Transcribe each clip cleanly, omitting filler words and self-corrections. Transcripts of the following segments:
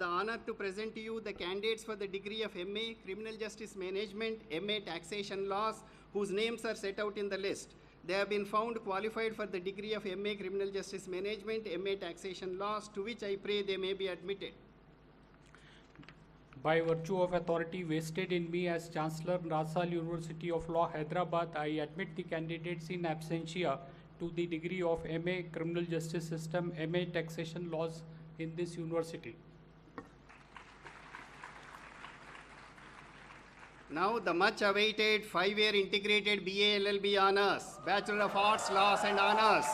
the honor to present to you the candidates for the degree of MA Criminal Justice Management, MA Taxation Laws, whose names are set out in the list. They have been found qualified for the degree of MA Criminal Justice Management, MA Taxation Laws, to which I pray they may be admitted. By virtue of authority vested in me as Chancellor, Rasal University of Law, Hyderabad, I admit the candidates in absentia to the degree of MA Criminal Justice System, MA Taxation Laws in this university. Now the much awaited 5-year integrated BA LLB honors, Bachelor of Arts, Laws and Honors.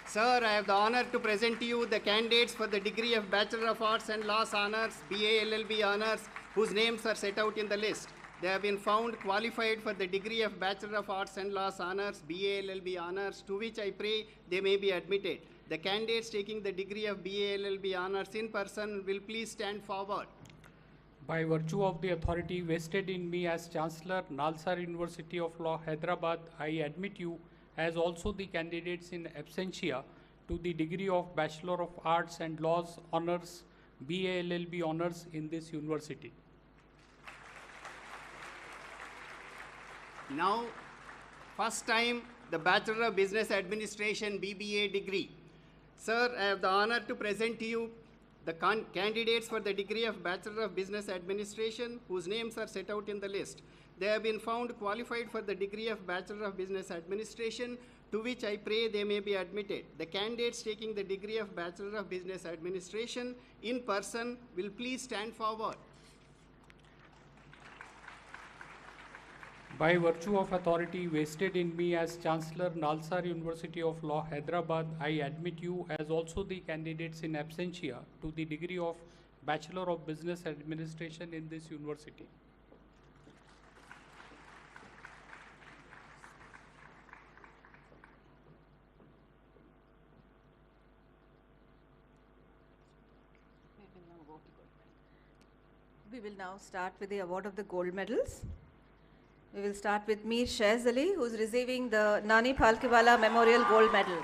Sir, I have the honor to present to you the candidates for the degree of Bachelor of Arts and Laws Honors, BA LLB Honors, whose names are set out in the list. They have been found qualified for the degree of Bachelor of Arts and Laws Honors, BA LLB Honors, to which I pray they may be admitted. The candidates taking the degree of BA LLB Honors in person will please stand forward. By virtue of the authority vested in me as Chancellor, Nalsar University of Law, Hyderabad, I admit you as also the candidates in absentia to the degree of Bachelor of Arts and Laws Honors, BA LLB Honors in this university. Now, first time the Bachelor of Business Administration BBA degree. Sir, I have the honor to present to you the candidates for the degree of Bachelor of Business Administration, whose names are set out in the list. They have been found qualified for the degree of Bachelor of Business Administration, to which I pray they may be admitted. The candidates taking the degree of Bachelor of Business Administration in person will please stand forward. By virtue of authority vested in me as Chancellor, Nalsar University of Law, Hyderabad, I admit you as also the candidates in absentia to the degree of Bachelor of Business Administration in this university. We will now start with the award of the gold medals. We will start with Mir Shahz Ali, who is receiving the Nani Phalkewala Memorial Gold Medal.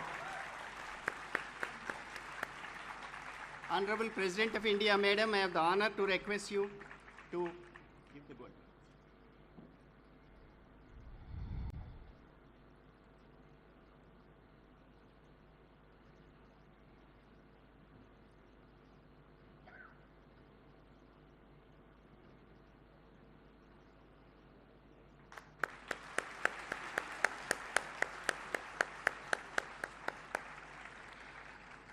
Honorable President of India, Madam, I have the honor to request you to give the gold.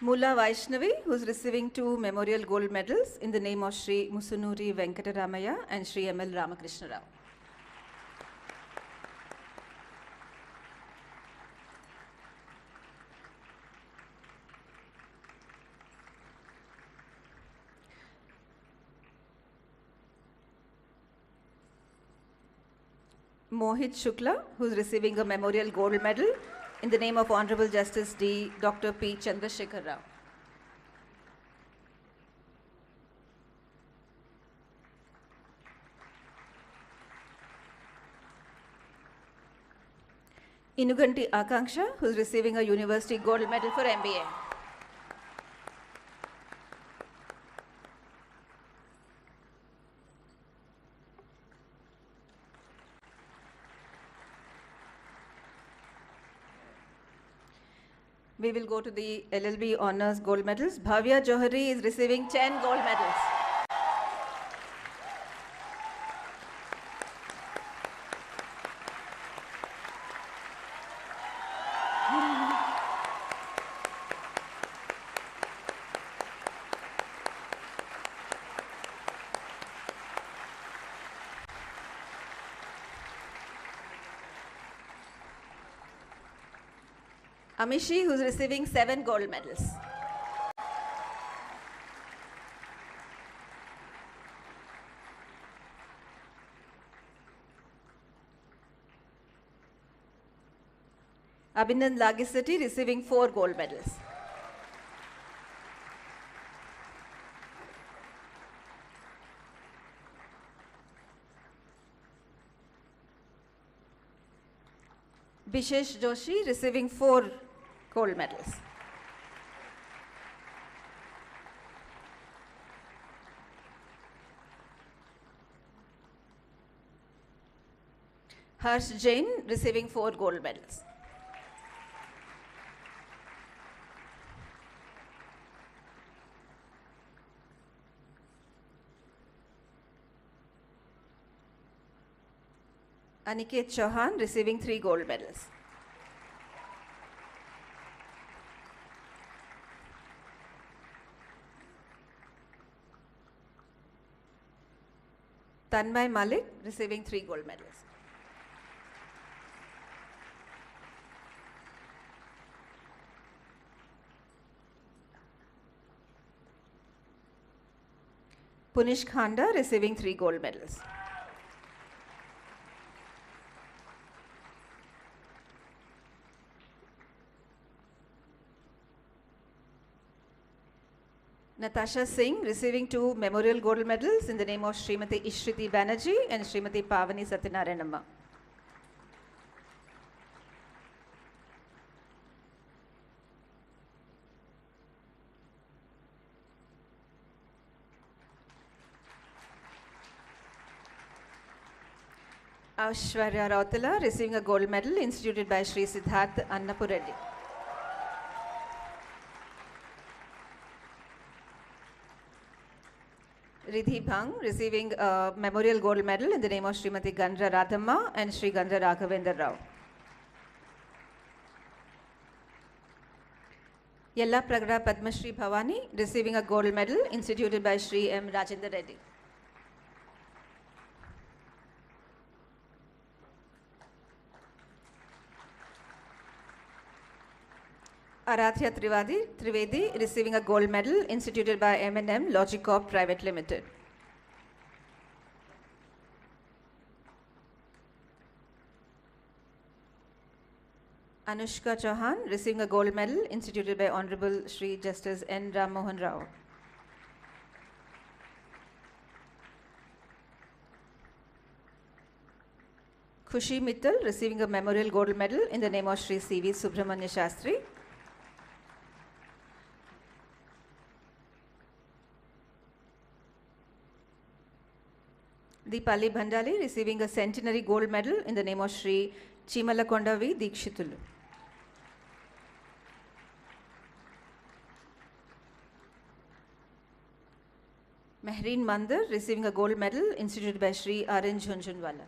Mulla Vaishnavi, who is receiving 2 memorial gold medals in the name of Sri Musunuri Venkataramaya and Sri M.L. Ramakrishna Rao. Mohit Shukla, who is receiving a memorial gold medal in the name of Honorable Justice D. Dr. P. Chandrasekhar Rao. Inuganti Akanksha, who is receiving a university gold medal for MBA. We will go to the LLB Honours Gold Medals. Bhavya Johari is receiving 10 gold medals. Amishi, who is receiving 7 gold medals. Abhinand Lagiseti receiving 4 gold medals. Bishesh Joshi receiving 4 gold medals. Harsh Jain receiving 4 gold medals. Aniket Chauhan receiving 3 gold medals. Tanmay Malik receiving 3 gold medals. Punish Khanda receiving 3 gold medals. Natasha Singh receiving 2 memorial gold medals in the name of Srimati Ishriti Banerjee and Srimati Pavani Satyanarayanamma. Aishwarya Rautala receiving a gold medal instituted by Sri Siddharth Annapureddy. Ridhi Bhang receiving a memorial gold medal in the name of Srimati Gandra Radhamma and Sri Gandra Raghavendra Rao. Yella Pragra Padma Shri Bhavani receiving a gold medal instituted by Sri M. Rajendra Reddy. Aradhya Trivedi receiving a gold medal instituted by M&M Logicorp Private Limited. Anushka Chauhan receiving a gold medal instituted by Honorable Shri Justice N. Ram Mohan Rao. Khushi Mittal receiving a memorial gold medal in the name of Shri C.V. Subramanya Shastri. Deepali Bhandali receiving a centenary gold medal in the name of Shri Chimalakonda V. Dikshitulu. Mehreen Mandar receiving a gold medal instituted by Shri R.N. Jhunjhunwala.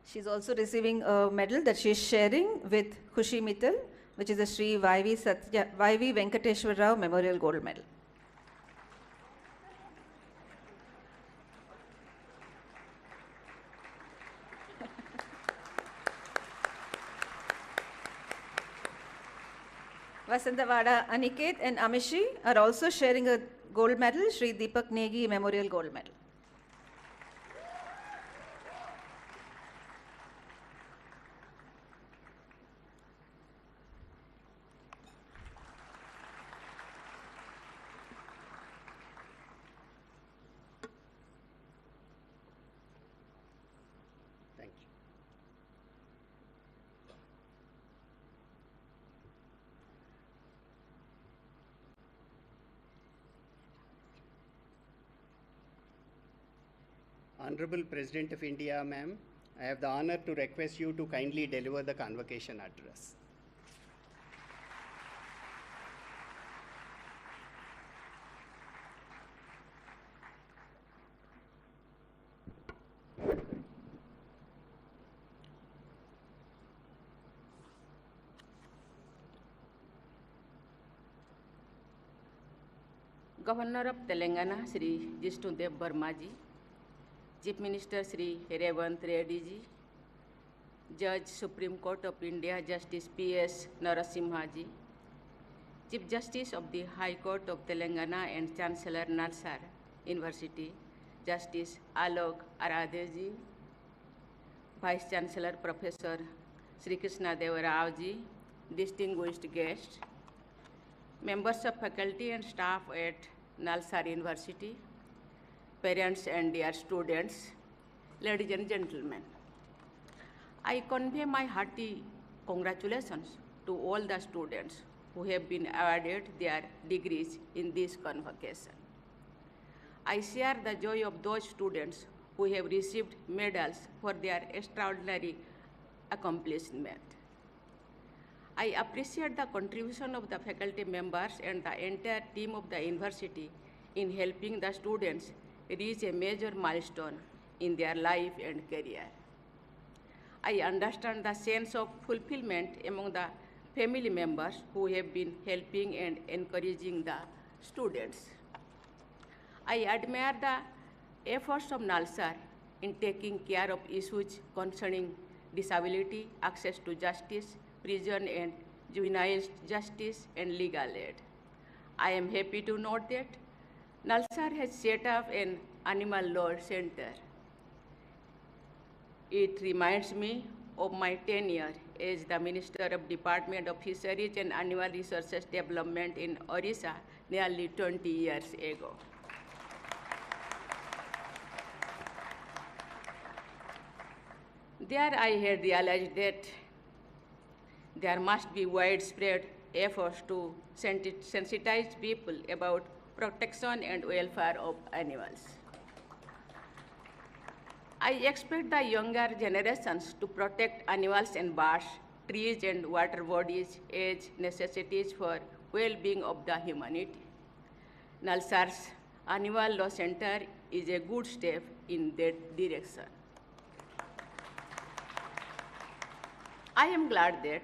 She is also receiving a medal that she is sharing with Khushi Mittal, which is a Sri Y.V. Venkateshwar Rao Memorial Gold Medal. Vasantavada Aniket and Amishi are also sharing a gold medal, Sri Deepak Negi Memorial Gold Medal. Thank you. Honorable President of India, ma'am, I have the honor to request you to kindly deliver the convocation address. Governor of Telangana, Sri Jishnudev Verma ji, Chief Minister Sri Revant Reddy ji, Judge Supreme Court of India Justice P.S. Narasimha ji, Chief Justice of the High Court of Telangana and Chancellor Nalsar University, Justice Alok Aradhe ji, Vice Chancellor Professor Sri Krishna Deva Rao ji, distinguished guests, members of faculty and staff at Nalsar University, parents and dear students, ladies and gentlemen. I convey my hearty congratulations to all the students who have been awarded their degrees in this convocation. I share the joy of those students who have received medals for their extraordinary accomplishment. I appreciate the contribution of the faculty members and the entire team of the university in helping the students reach a major milestone in their life and career. I understand the sense of fulfillment among the family members who have been helping and encouraging the students. I admire the efforts of NALSAR in taking care of issues concerning disability, access to justice, prison and juvenile justice, and legal aid. I am happy to note that NALSAR has set up an animal law center. It reminds me of my tenure as the Minister of Department of Fisheries and Animal Resources Development in Orissa nearly 20 years ago. There I had realized that there must be widespread efforts to sensitize people about protection and welfare of animals. I expect the younger generations to protect animals and birds, trees and water bodies as necessities for well-being of the humanity. NALSAR's Animal Law Center is a good step in that direction. I am glad that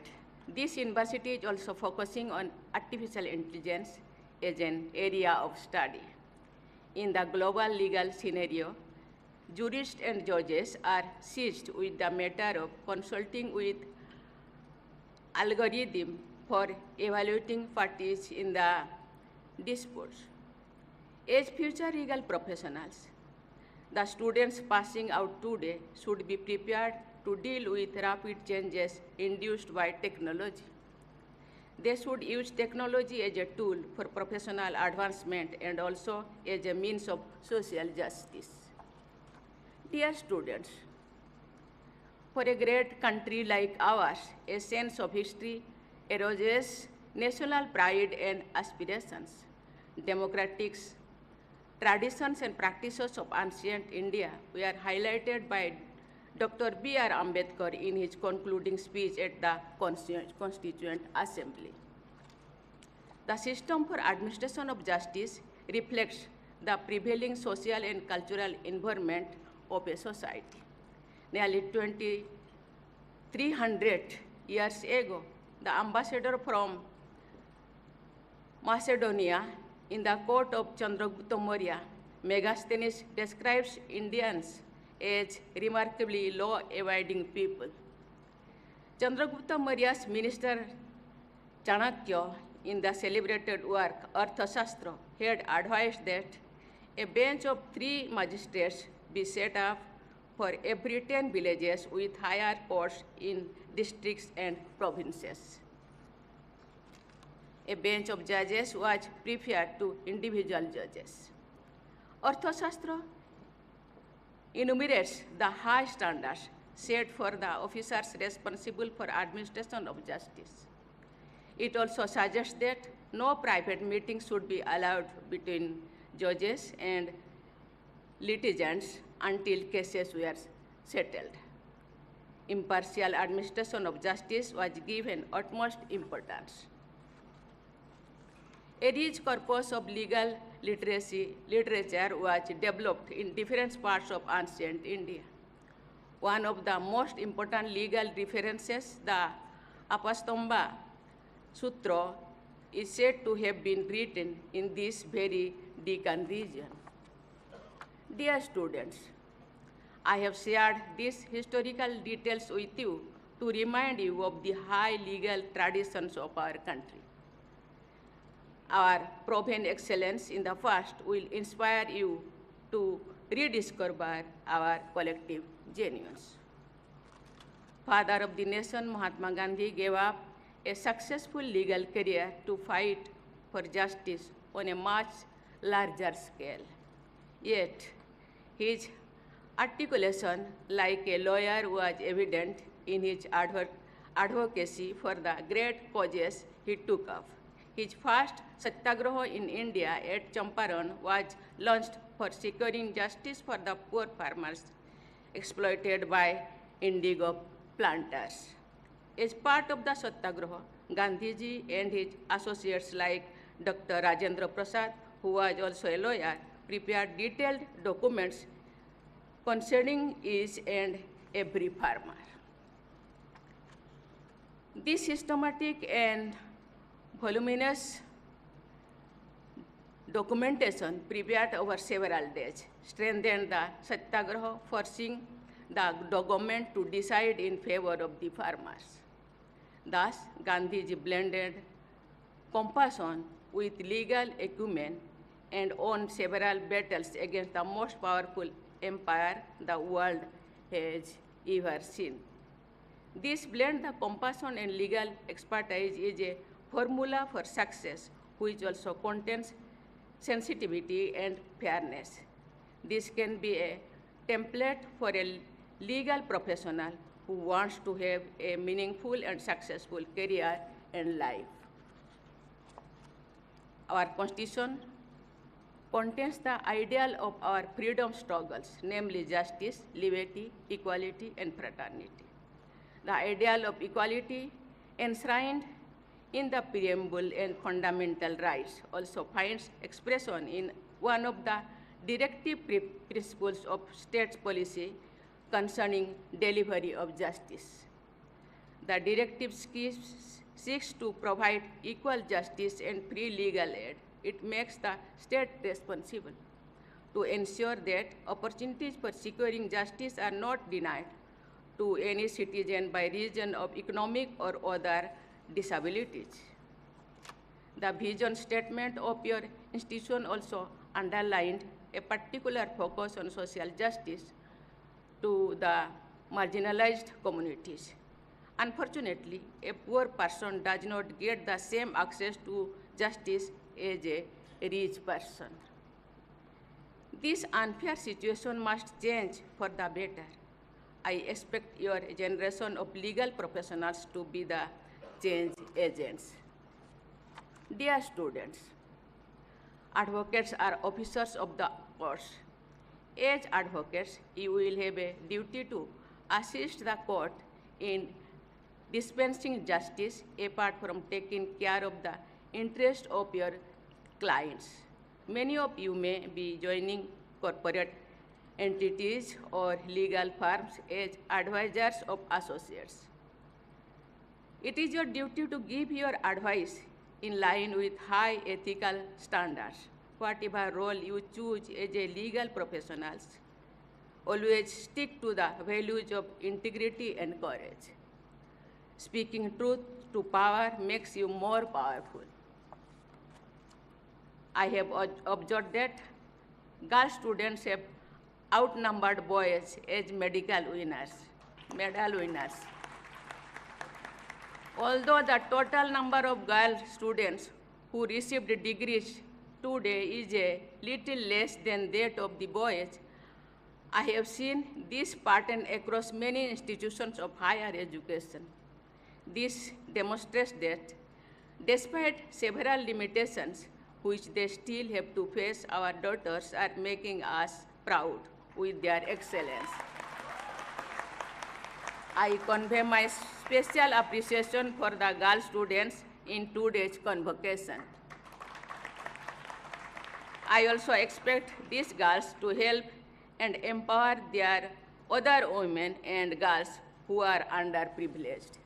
this university is also focusing on artificial intelligence as an area of study. In the global legal scenario, jurists and judges are seized with the matter of consulting with algorithm for evaluating parties in the disputes. As future legal professionals, the students passing out today should be prepared to deal with rapid changes induced by technology. They should use technology as a tool for professional advancement and also as a means of social justice. Dear students, for a great country like ours, a sense of history erodes national pride and aspirations. Democratic traditions and practices of ancient India were highlighted by Dr. B.R. Ambedkar in his concluding speech at the Constituent Assembly. The system for administration of justice reflects the prevailing social and cultural environment of a society. Nearly 2,300 years ago, the ambassador from Macedonia in the court of Chandragupta Maurya, Megasthenes describes Indians as remarkably law-abiding people. Chandragupta Maurya's minister Chanakya, in the celebrated work Arthashastra, had advised that a bench of 3 magistrates be set up for every 10 villages with higher courts in districts and provinces. A bench of judges was preferred to individual judges. Arthashastra enumerates the high standards set for the officers responsible for administration of justice. It also suggests that no private meetings should be allowed between judges and litigants until cases were settled. Impartial administration of justice was given utmost importance. A rich corpus of legal literature was developed in different parts of ancient India. One of the most important legal references, the Apastamba Sutra, is said to have been written in this very Deccan region. Dear students, I have shared these historical details with you to remind you of the high legal traditions of our country. Our proven excellence in the past will inspire you to rediscover our collective genuines. Father of the nation, Mahatma Gandhi gave up a successful legal career to fight for justice on a much larger scale. Yet, his articulation like a lawyer was evident in his advocacy for the great causes he took up. His first satyagraha in India at Champaran was launched for securing justice for the poor farmers exploited by indigo planters. As part of the satyagraha, Gandhiji and his associates like Dr. Rajendra Prasad, who was also a lawyer, prepared detailed documents concerning each and every farmer. This systematic and voluminous documentation prepared over several days strengthened the satyagraha, forcing the government to decide in favor of the farmers. Thus, Gandhiji blended compassion with legal acumen and won several battles against the most powerful empire the world has ever seen. This blend of compassion and legal expertise is a formula for success, which also contains sensitivity and fairness. This can be a template for a legal professional who wants to have a meaningful and successful career and life. Our Constitution contains the ideal of our freedom struggles, namely justice, liberty, equality, and fraternity. The ideal of equality enshrined in the preamble and fundamental rights also finds expression in one of the directive principles of state policy concerning delivery of justice. The directive seeks to provide equal justice and free legal aid. It makes the state responsible to ensure that opportunities for securing justice are not denied to any citizen by reason of economic or other disabilities. The vision statement of your institution also underlined a particular focus on social justice to the marginalized communities. Unfortunately, a poor person does not get the same access to justice as a rich person. This unfair situation must change for the better. I expect your generation of legal professionals to be the change agents. Dear students, advocates are officers of the courts. As advocates, you will have a duty to assist the court in dispensing justice apart from taking care of the interest of your clients. Many of you may be joining corporate entities or legal firms as advisors of associates. It is your duty to give your advice in line with high ethical standards. Whatever role you choose as a legal professionals, always stick to the values of integrity and courage. Speaking truth to power makes you more powerful. I have observed that girl students have outnumbered boys as medal winners. Although the total number of girl students who received degrees today is a little less than that of the boys, I have seen this pattern across many institutions of higher education. This demonstrates that despite several limitations which they still have to face, our daughters are making us proud with their excellence. I convey my special appreciation for the girl students in today's convocation. I also expect these girls to help and empower their other women and girls who are underprivileged.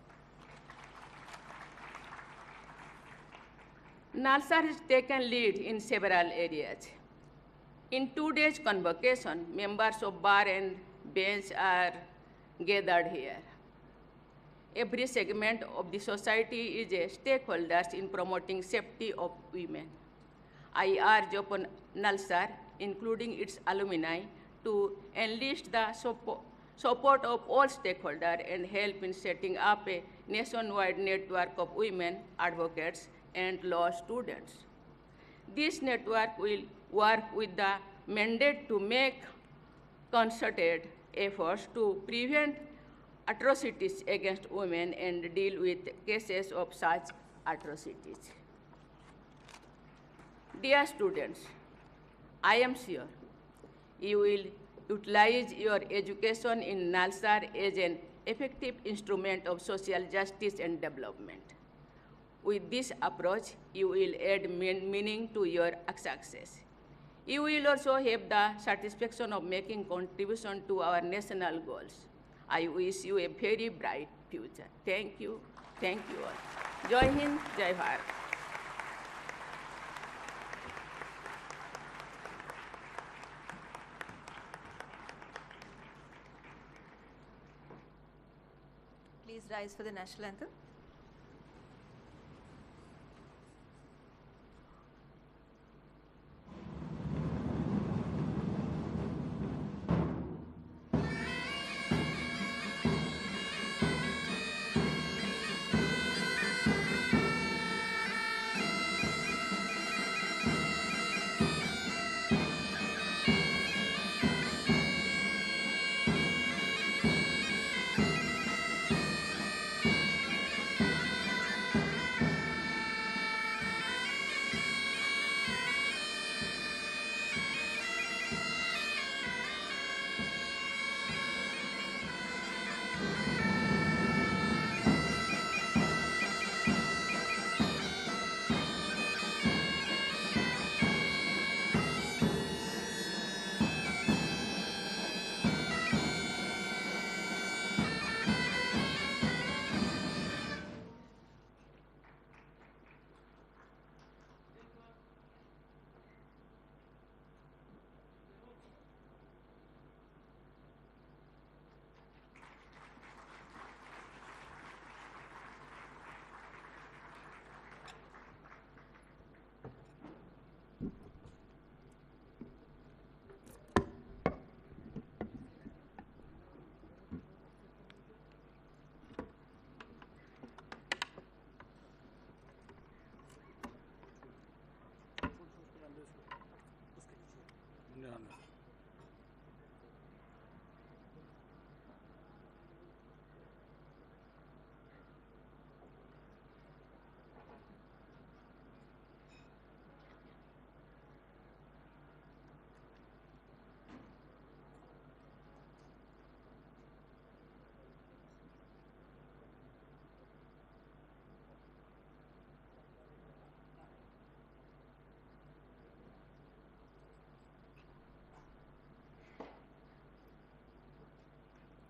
NALSA has taken lead in several areas. In today's convocation, members of bar and bench are gathered here. Every segment of the society is a stakeholder in promoting safety of women. I urge upon NALSA, including its alumni, to enlist the support of all stakeholders and help in setting up a nationwide network of women advocates and law students. This network will work with the mandate to make concerted efforts to prevent atrocities against women and deal with cases of such atrocities. Dear students, I am sure you will utilize your education in Nalsar as an effective instrument of social justice and development. With this approach, you will add meaning to your success. You will also have the satisfaction of making contribution to our national goals. I wish you a very bright future. Thank you. Thank you all. Jai Hind, Jai Bharat. Please rise for the national anthem.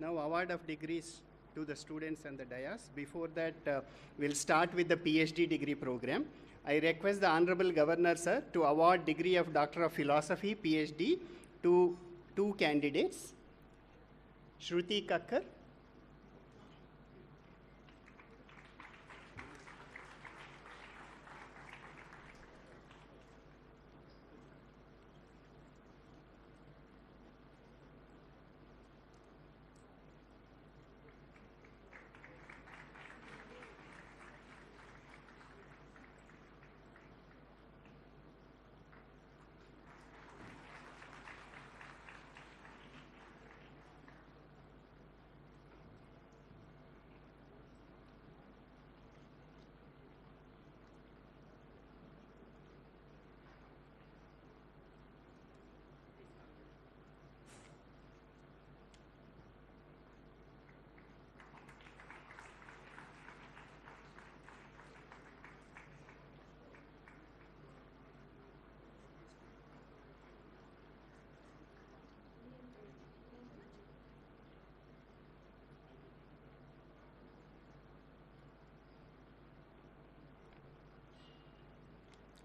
Now award of degrees to the students and the dais. Before that, we'll start with the PhD degree program. I request the Honorable Governor, sir, to award degree of Doctor of Philosophy, PhD, to two candidates, Shruti Kakkar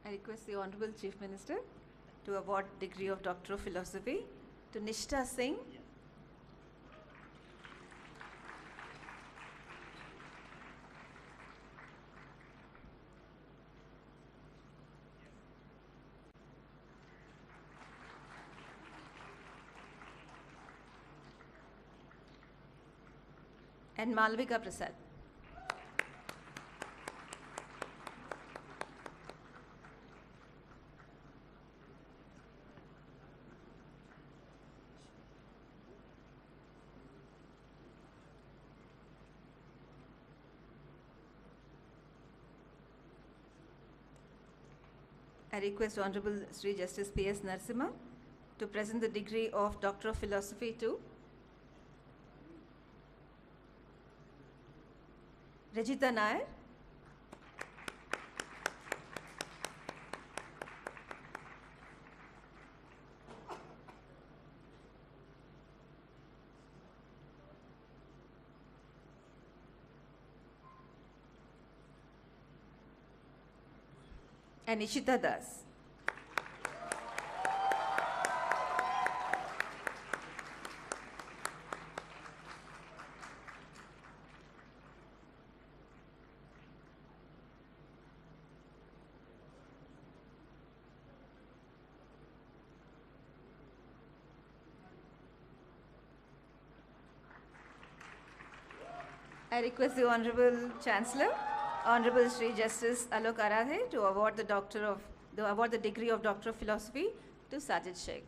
I request the Honorable Chief Minister to award degree of Doctor of Philosophy to Nishta Singh. And Malvika Prasad. I request Honorable Sri Justice P.S. Narasimha to present the degree of Doctor of Philosophy to Rajita Nair. And Ishita Das. I request the Honorable Chancellor, Honorable Sri Justice Alok Aradhe, to award the degree of Doctor of Philosophy to Sajid Sheikh.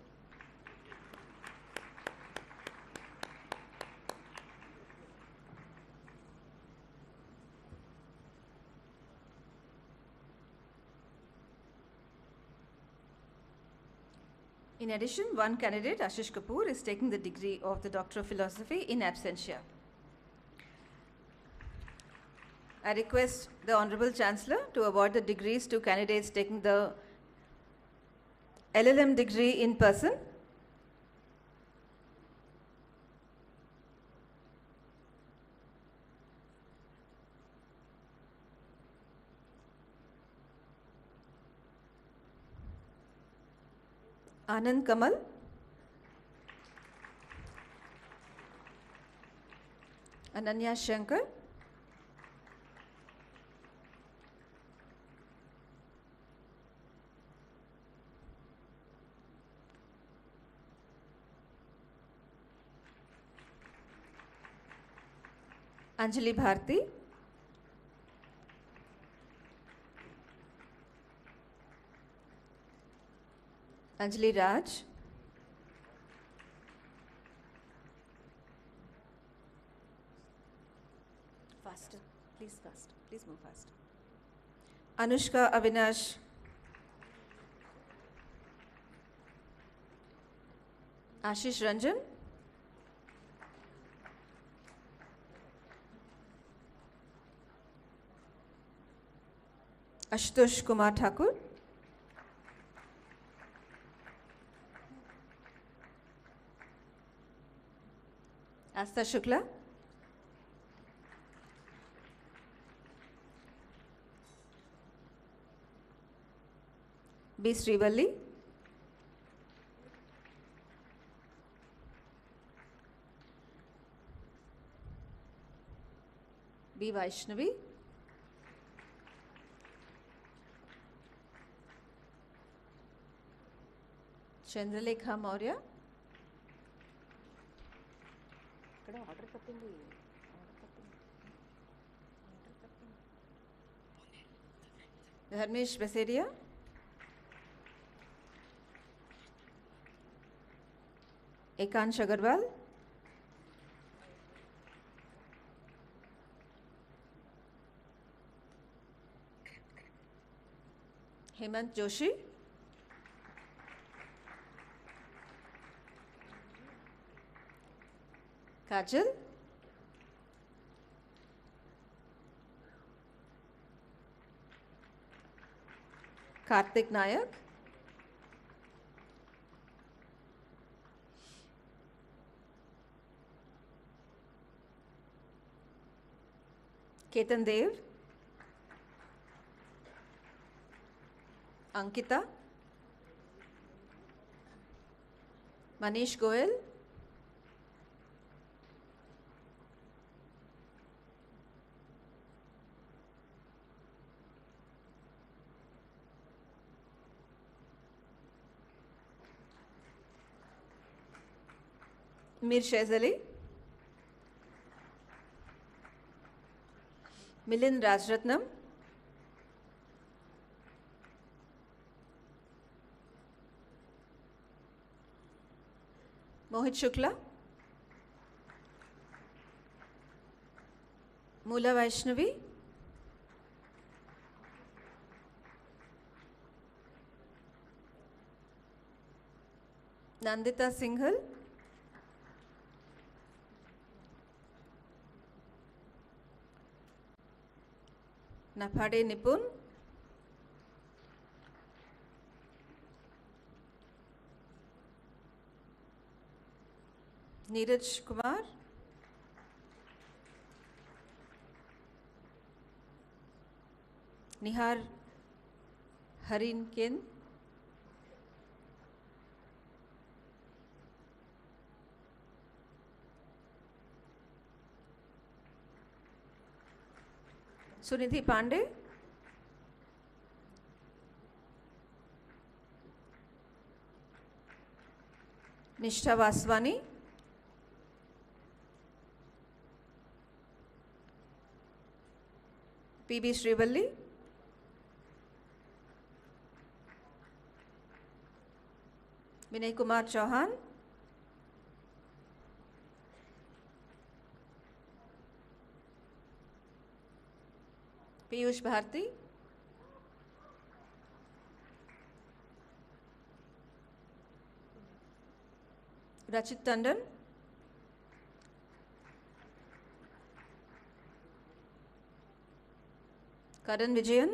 In addition, one candidate, Ashish Kapoor, is taking the degree of the Doctor of Philosophy in absentia. I request the Honorable Chancellor to award the degrees to candidates taking the LLM degree in person. Anand Kamal. Ananya Shankar. Anjali Bharti. Anjali Raj. Faster, please faster, please move faster. Anushka Avinash. Ashish Ranjan. Ashutosh Kumar Thakur. Astha Shukla. B. Srivalli. B. Vaishnavi. Chandralekha Maurya. Dharmesh Baseria. Ekansh Agarwal. Hemant Joshi. Kajal. Karthik Nayak. Ketan Dev. Ankita. Manish Goel. Mir Shezali. Milind Rajratnam. Mohit Shukla. Moola Vaishnavi. Nandita Singhal, Naphade Nipun, Neeraj Kumar, Nihar Harin Ken, Sunidhi Pandey, Nishtha Vaswani, PB Srivalli, Vinay Kumar Chauhan, Piyush Bharti, Rachit Tandon, Karan Vijayan,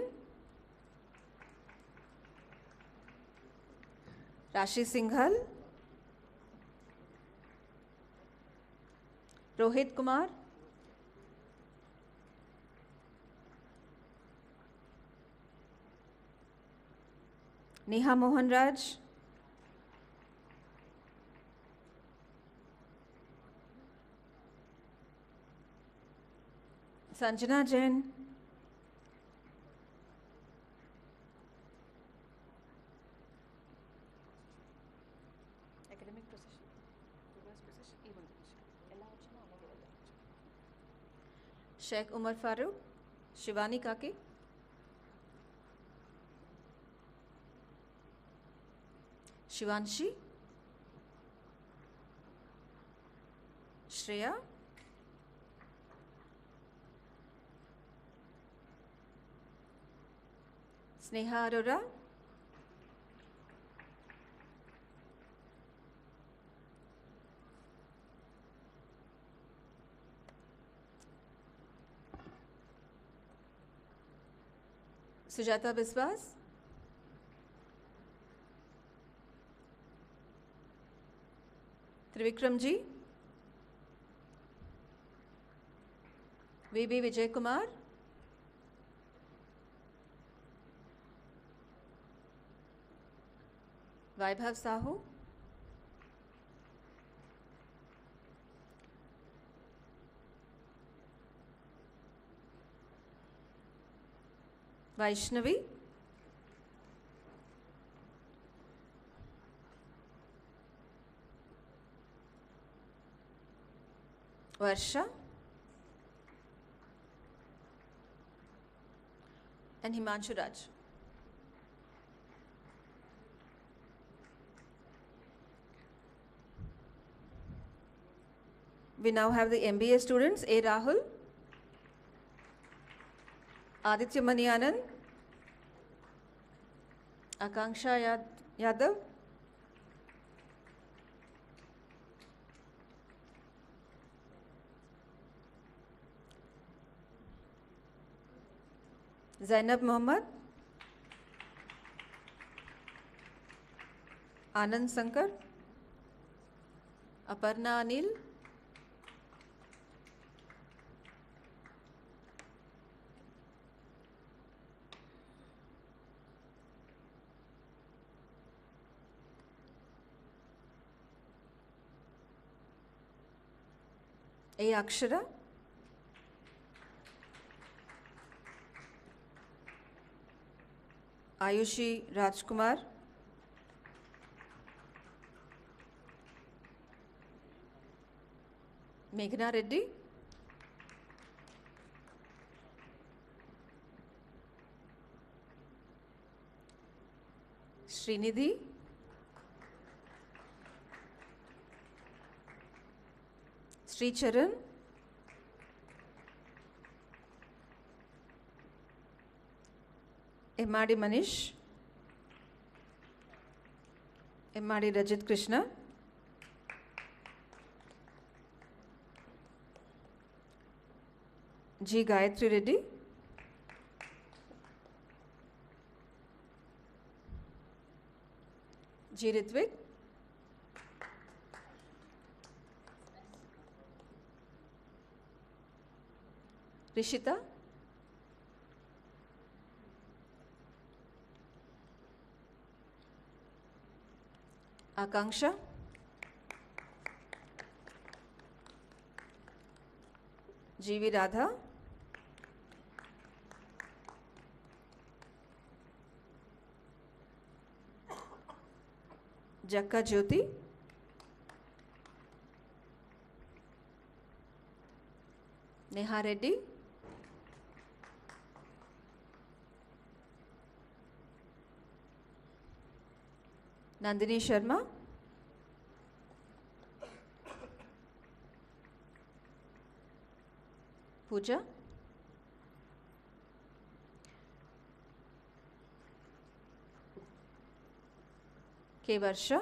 Rashi Singhal, Rohit Kumar, Neha Mohan Raj, Sanjana Jain, academic procession, reverse procession, even Sheikh Umar Farooq, Shivani Kaki, Shivanshi, Shreya, Sneha Arora, Sujata Biswas, Trivikram ji, VB Vijay Kumar, Vaibhav Sahu, Vaishnavi, Varsha, and Himanshu Raj. We now have the MBA students, A. Rahul, Aditya Manianan, Akanksha Yadav, Zainab Mohammed, Anand Sankar, Aparna Anil, A. Akshara, Ayushi Rajkumar, Meghna Reddy, Srinidhi, Sri Charan, M.R.D. Manish, M.R.D. Rajit Krishna, G. Gayatri Reddy, G. Ritvik, Rishita, Akanksha, G.V. Radha, Jakka Jyoti, Neha Reddy, Nandini Sharma, Pooja, K. Varsha,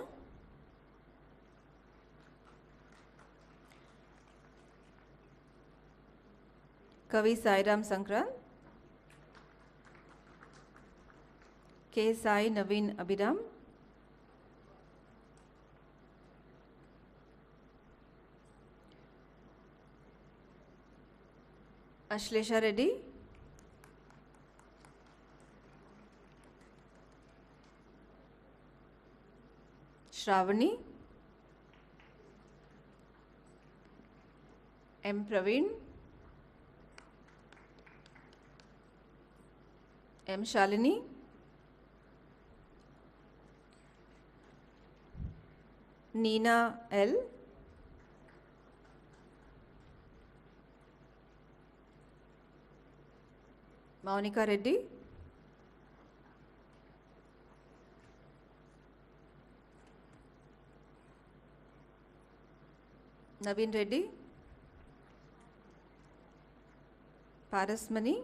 Kavi Sairam Sankran, K. Sai Naveen Abhiram, Ashlesha Reddy, Shravani, M. Praveen, M. Shalini, Neena L, Monica Reddy, Naveen Reddy, Parasmani,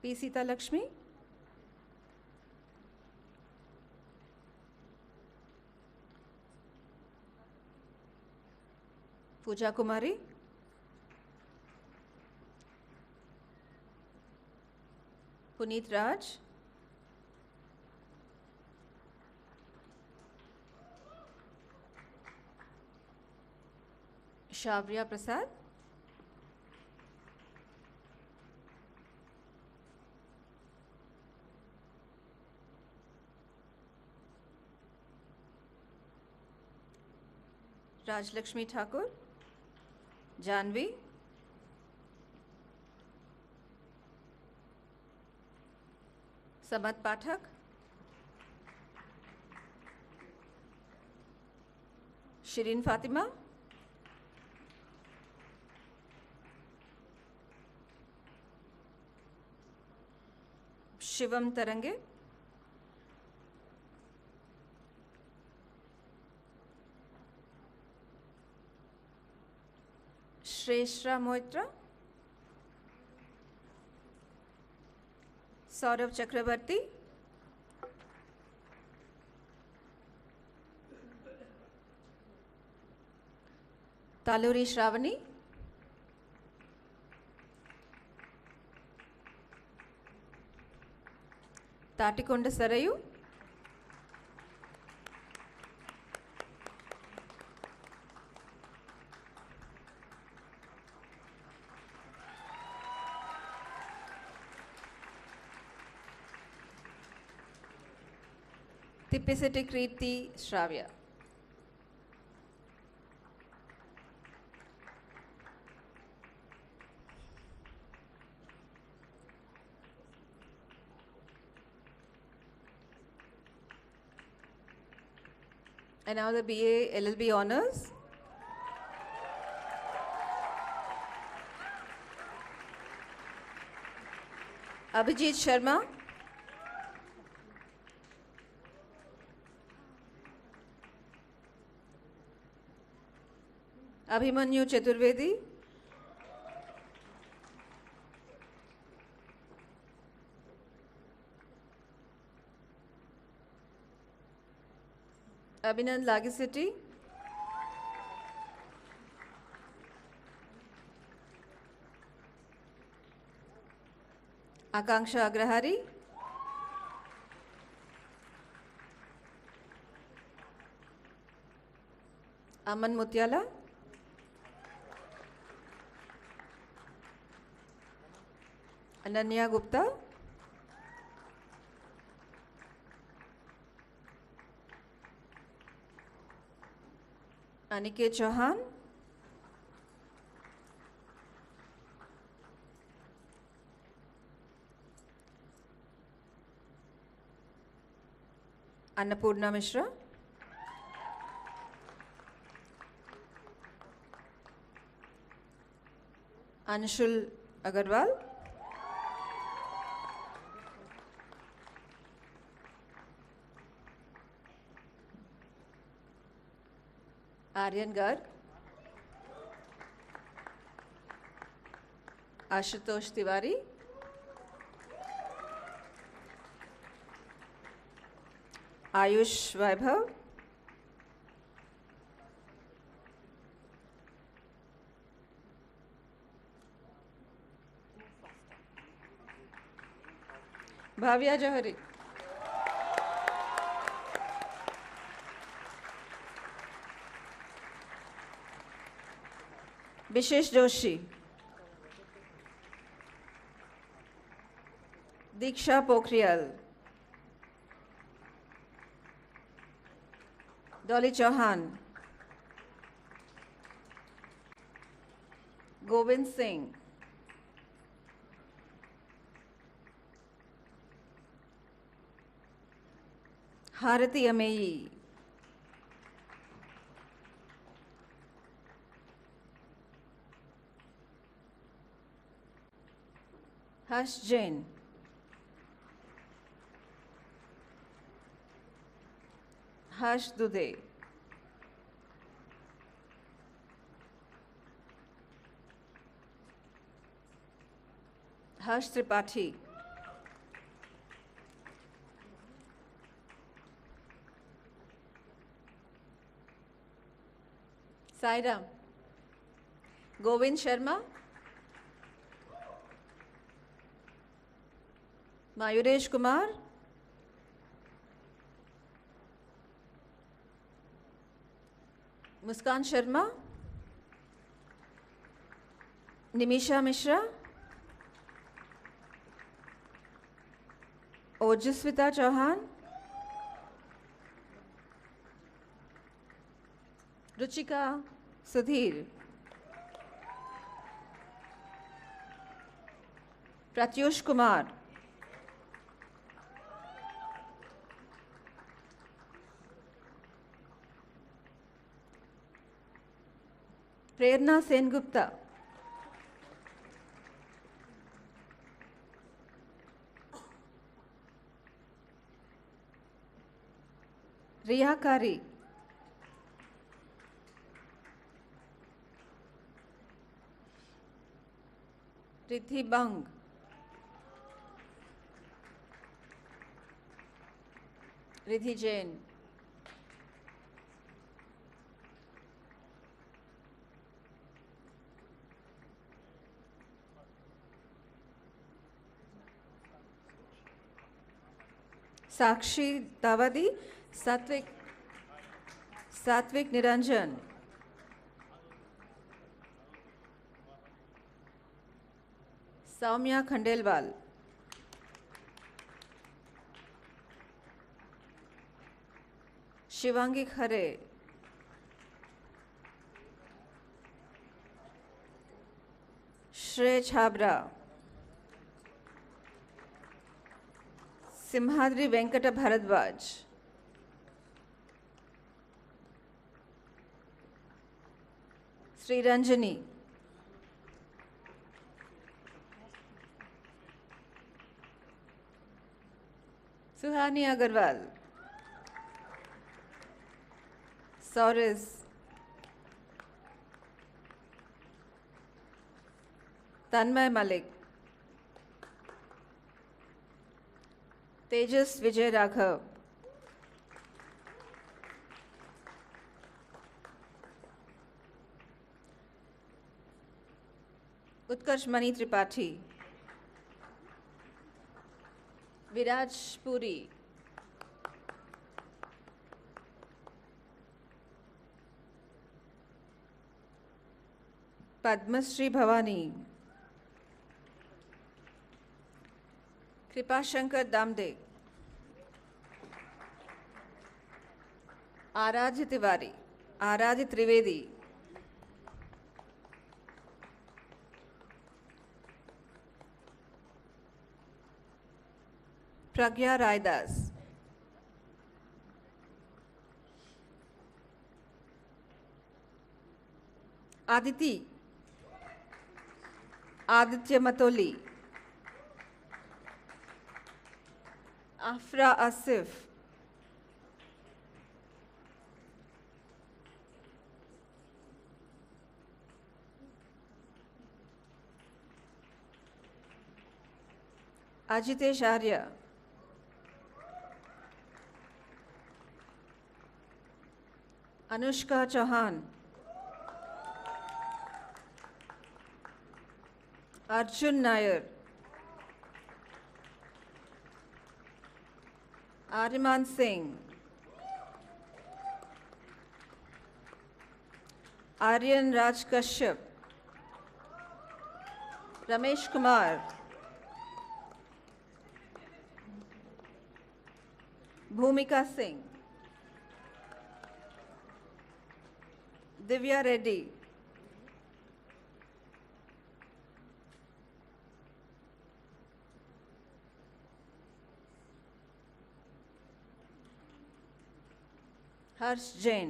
P. Sita Lakshmi, Pooja Kumari, Puneet Raj, Shavya Prasad, Rajlakshmi Thakur, Janvi, Samat Pathak, Shirin Fatima, Shivam Tarange, Shreshra Moitra, Saurav Chakrabarti, Taluri Shravani, Tatikonda Sarayu, Tippeseti Kriti Shravya. And now the BA LLB honors. Abhijit Sharma, Abhimanyu Chaturvedi, Abhinand Lagisity. Akanksha Agrahari. Aman Mutyala. Ananya Gupta. Aniket Chauhan. Annapurna Mishra. Anshul Agarwal. Aryan Garg. Ashutosh Tiwari. Ayush Vaibhav. Bhavya Johari. Bishesh Joshi. Diksha Pokhriyal. Dolly Chauhan. Govind Singh. Harati Ameyi. Harsh Jain. Harsh Dude. Harsh Tripathi. Sairam. Govind Sharma. Mayuresh Kumar. Muskan Sharma. Nimisha Mishra. Ojaswita Chauhan. Ruchika Sudhir. Pratyush Kumar. Prerna Sengupta. Riya Kari. Rithi Bang. Rithi Jain. Sakshi Tawadi. Satvik Niranjan. Saumya Khandelwal. Shivangi Khare. Shrey Chhabra. Simhadri Venkata Bharadwaj. Sri Ranjani. Suhani Agarwal. Sauris. Tanmay Malik. Tejas Vijay Raghav. उत्कर्ष मणि त्रिपाठी, विराज पुरी, पद्मश्री भवानी, कृपाशंकर दामदे, आराध्य तिवारी, आराध्य त्रिवेदी, प्रज्ञा रायदास, आदिति, आदित्य मतोली, आफरा आसिफ, अजितेश आर्य, अनुष्का चौहान, अर्जुन नायर, आर्यमान सिंह, आर्यन राज कश्यप, रमेश कुमार, भूमिका सिंह, दिव्या रेड्डी, हर्ष जैन,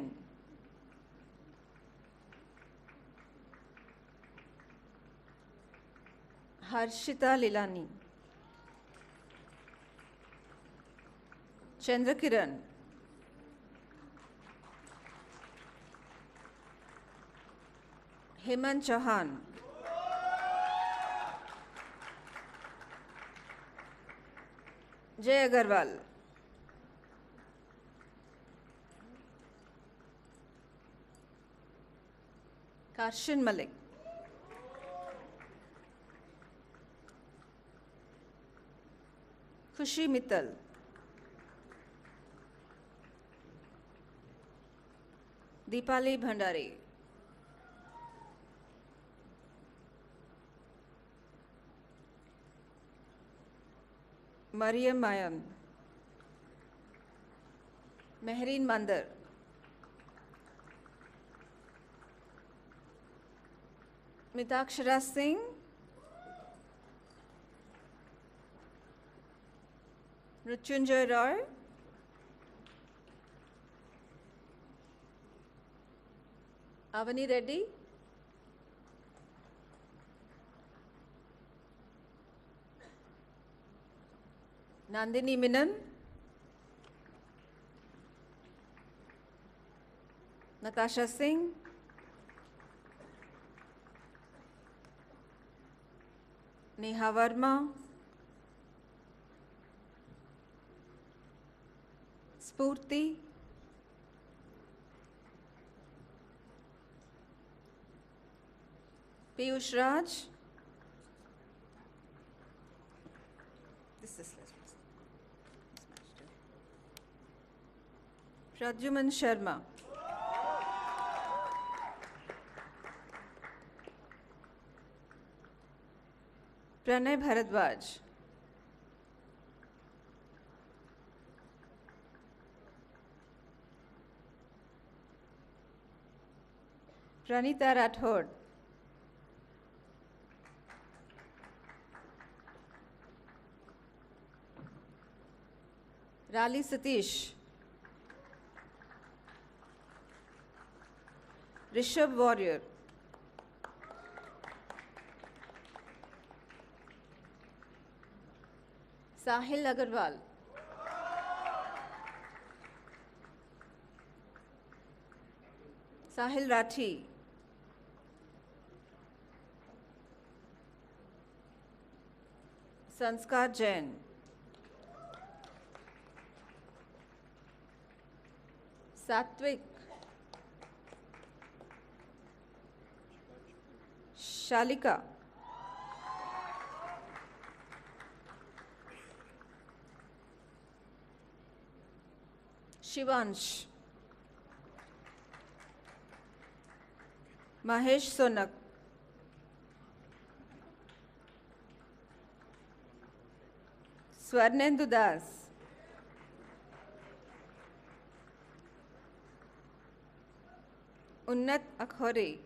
हर्षिता लीलानी, चंद्रकिरण, हेमंत चौहान, जय अग्रवाल, कार्शन मलिक, खुशी मित्तल, दीपाली भंडारी, मरियम मायन, मेहरीन मंदर, मिताक्षरा सिंह, मृत्युंजय रॉय, अवनी रेड्डी, नंदिनी मिनन, नताशा सिंह, नेहा वर्मा, स्फूर्ति, पीयूष राज, Pradyuman Sharma, Pranay Bhardwaj, Pranita Rathore, rally Satish, Rishabh warrior, साहिल अग्रवाल, साहिल राठी, संस्कार जैन, सात्विक, शालिका, Shivansh. Mahesh Sonak. Swarnendu Das. Unnat Akhore.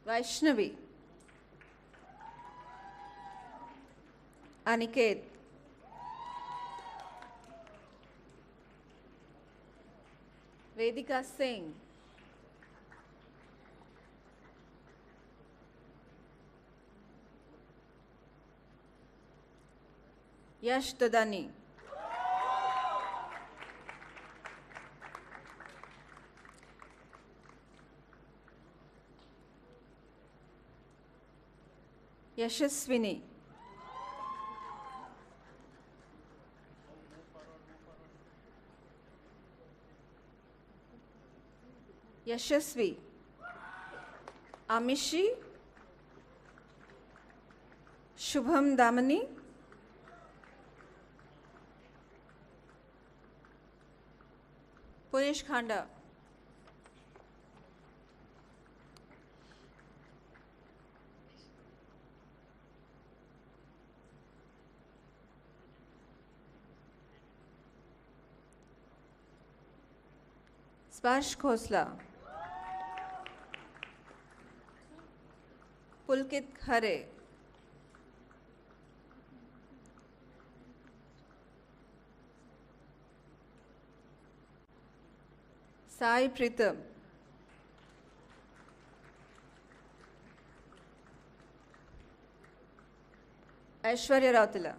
Vaishnavi. Aniket. Vedika Singh. Yash Dodani. Yashaswini. Yashasvi. Amishi. Shubham Damani. Punesh Khanda. Sparsh Khosla. Pulkit Khare. Sai Pritam. Aishwarya Rautala.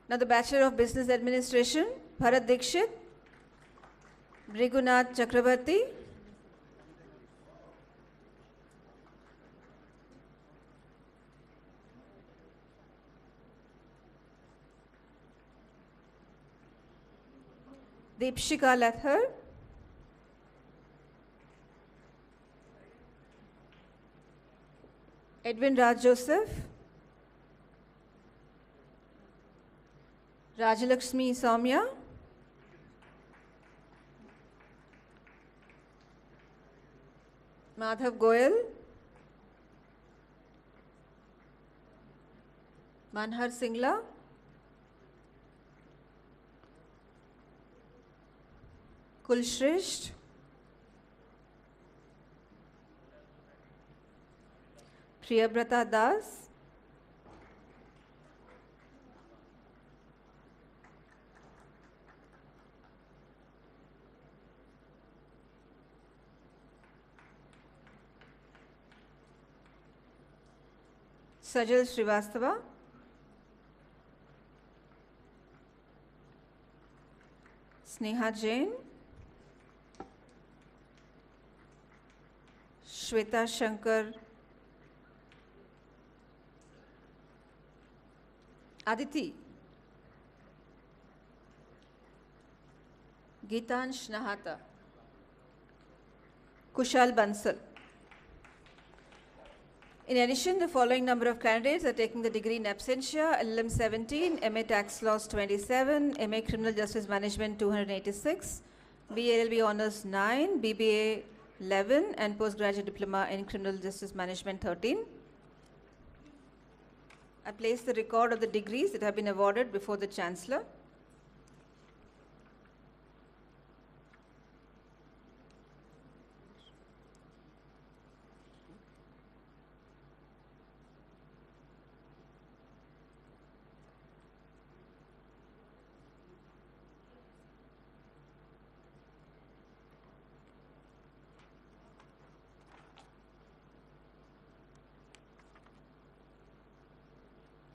Now the Bachelor of Business Administration, Bharat Dikshit, Brigunath Chakrabarti, Deepshika Lathar, Edwin Raj Joseph, Rajalakshmi Soumya, Madhav Goyal, Manhar Singla, Kulshresht, Priyabrata Das, Sajal Srivastava, Sneha Jain, Shweta Shankar, Aditi, Gitansh Nahata, Kushal Bansal. In addition, the following number of candidates are taking the degree in absentia: LLM 17, MA Tax Laws 27, MA Criminal Justice Management 286, BLLB Honours 9, BBA 11, and Postgraduate Diploma in Criminal Justice Management 13. I place the record of the degrees that have been awarded before the Chancellor.